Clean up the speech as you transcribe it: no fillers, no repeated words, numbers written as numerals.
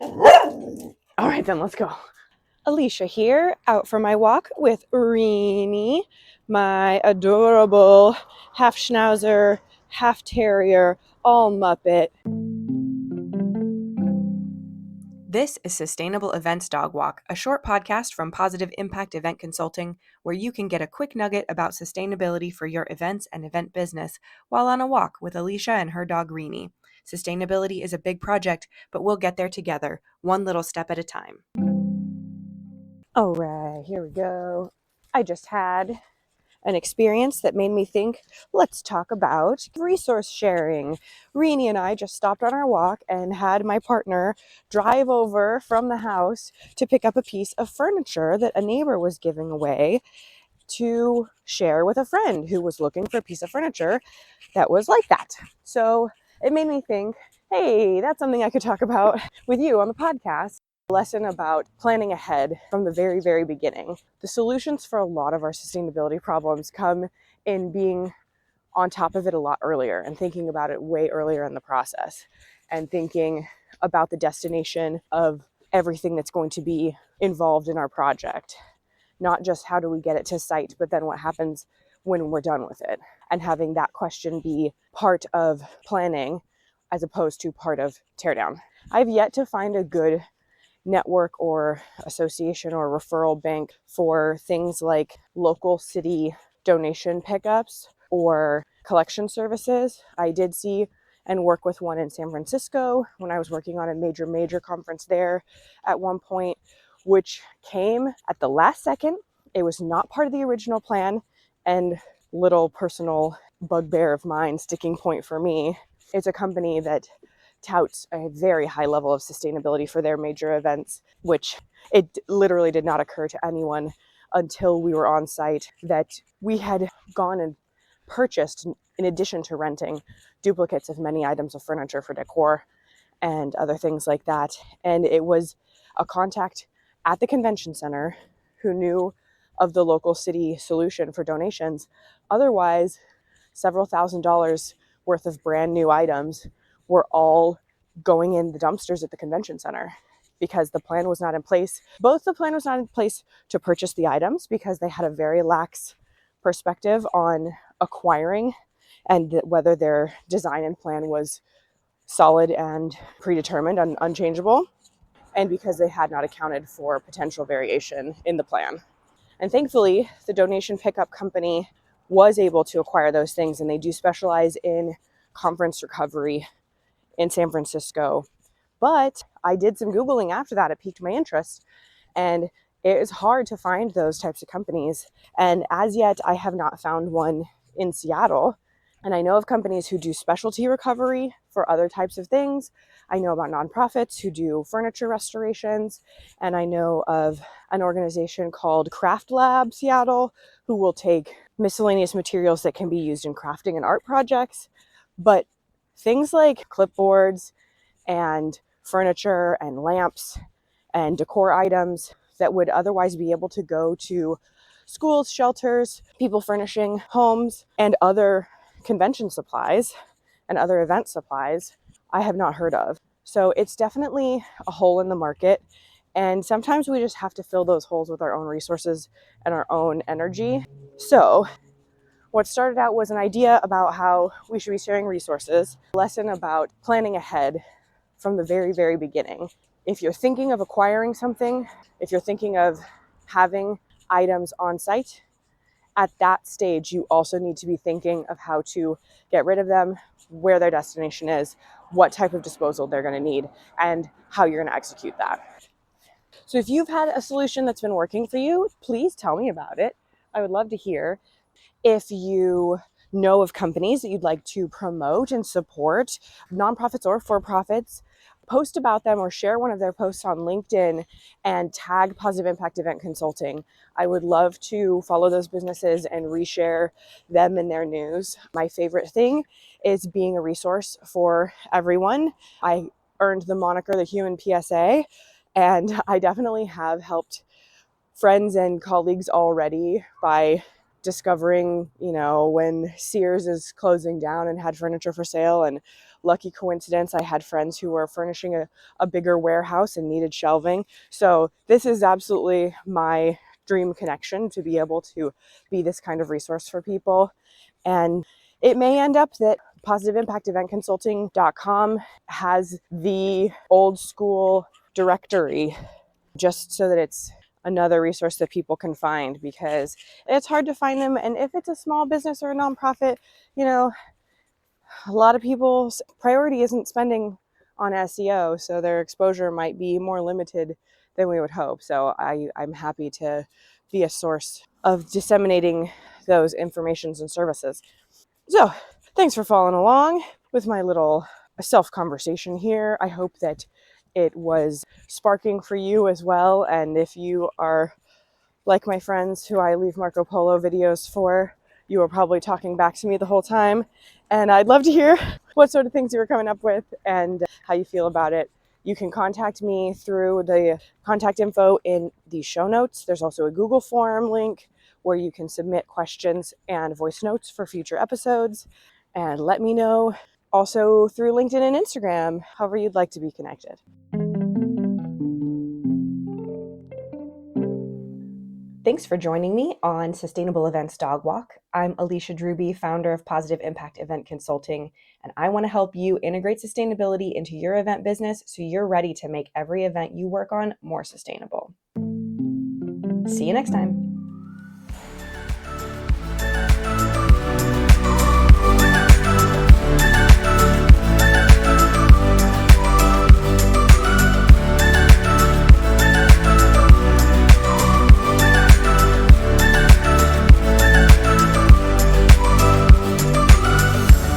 All right, then let's go. Alicia here, out for my walk with Reenie, my adorable half schnauzer, half terrier, all Muppet. This is Sustainable Events Dog Walk, a short podcast from Positive Impact Event Consulting, where you can get a quick nugget about sustainability for your events and event business while on a walk with Alicia and her dog Reenie. Sustainability is a big project, but we'll get there together, one little step at a time. All right, here we go. I just had an experience that made me think, let's talk about resource sharing. Reenie and I just stopped on our walk and had my partner drive over from the house to pick up a piece of furniture that a neighbor was giving away to share with a friend who was looking for a piece of furniture that was like that. So it made me think, hey, that's something I could talk about with you on the podcast. Lesson about planning ahead from the very, very beginning. The solutions for a lot of our sustainability problems come in being on top of it a lot earlier and thinking about it way earlier in the process and thinking about the destination of everything that's going to be involved in our project. Not just how do we get it to site, but then what happens when we're done with it, and having that question be part of planning as opposed to part of teardown. I've yet to find a good network or association or referral bank for things like local city donation pickups or collection services. I did see and work with one in San Francisco when I was working on a major conference there at one point, which came at the last second. It was not part of the original plan, and little personal bugbear of mine, sticking point for me, it's a company that touts a very high level of sustainability for their major events, which it literally did not occur to anyone until we were on site that we had gone and purchased, in addition to renting, duplicates of many items of furniture for decor and other things like that. And it was a contact at the convention center who knew of the local city solution for donations. Otherwise, several $1,000s worth of brand new items were all going in the dumpsters at the convention center because the plan was not in place. Both the plan was not in place to purchase the items because they had a very lax perspective on acquiring and whether their design and plan was solid and predetermined and unchangeable, and because they had not accounted for potential variation in the plan. And thankfully, the donation pickup company was able to acquire those things, and they do specialize in conference recovery in San Francisco. But I did some Googling after that. It piqued my interest, and it is hard to find those types of companies. And as yet, I have not found one in Seattle. And I know of companies who do specialty recovery for other types of things. I know about nonprofits who do furniture restorations. And I know of an organization called Craft Lab Seattle who will take miscellaneous materials that can be used in crafting and art projects. But things like clipboards and furniture and lamps and decor items that would otherwise be able to go to schools, shelters, people furnishing homes, and other convention supplies and other event supplies, I have not heard of. So it's definitely a hole in the market. And sometimes we just have to fill those holes with our own resources and our own energy. So what started out was an idea about how we should be sharing resources, a lesson about planning ahead from the very, very beginning. If you're thinking of acquiring something, if you're thinking of having items on site, at that stage, you also need to be thinking of how to get rid of them, where their destination is, what type of disposal they're going to need, and how you're going to execute that. So if you've had a solution that's been working for you, please tell me about it. I would love to hear. If you know of companies that you'd like to promote and support, nonprofits or for-profits, post about them or share one of their posts on LinkedIn and tag Positive Impact Event Consulting. I would love to follow those businesses and reshare them in their news. My favorite thing is being a resource for everyone. I earned the moniker the Human PSA, and I definitely have helped friends and colleagues already by discovering, when Sears is closing down and had furniture for sale, and lucky coincidence. I had friends who were furnishing a bigger warehouse and needed shelving. So this is absolutely my dream connection, to be able to be this kind of resource for people. And it may end up that PositiveImpactEventConsulting.com has the old school directory, just so that it's another resource that people can find, because it's hard to find them. And if it's a small business or a nonprofit, a lot of people's priority isn't spending on SEO, so their exposure might be more limited than we would hope. So I'm happy to be a source of disseminating those informations and services. So thanks for following along with my little self-conversation here. I hope that it was sparking for you as well. And if you are like my friends who I leave Marco Polo videos for, you were probably talking back to me the whole time. And I'd love to hear what sort of things you were coming up with and how you feel about it. You can contact me through the contact info in the show notes. There's also a Google form link where you can submit questions and voice notes for future episodes. And let me know also through LinkedIn and Instagram, however you'd like to be connected. Thanks for joining me on Sustainable Events Dog Walk. I'm Alicia Druby, founder of Positive Impact Event Consulting, and I want to help you integrate sustainability into your event business so you're ready to make every event you work on more sustainable. See you next time.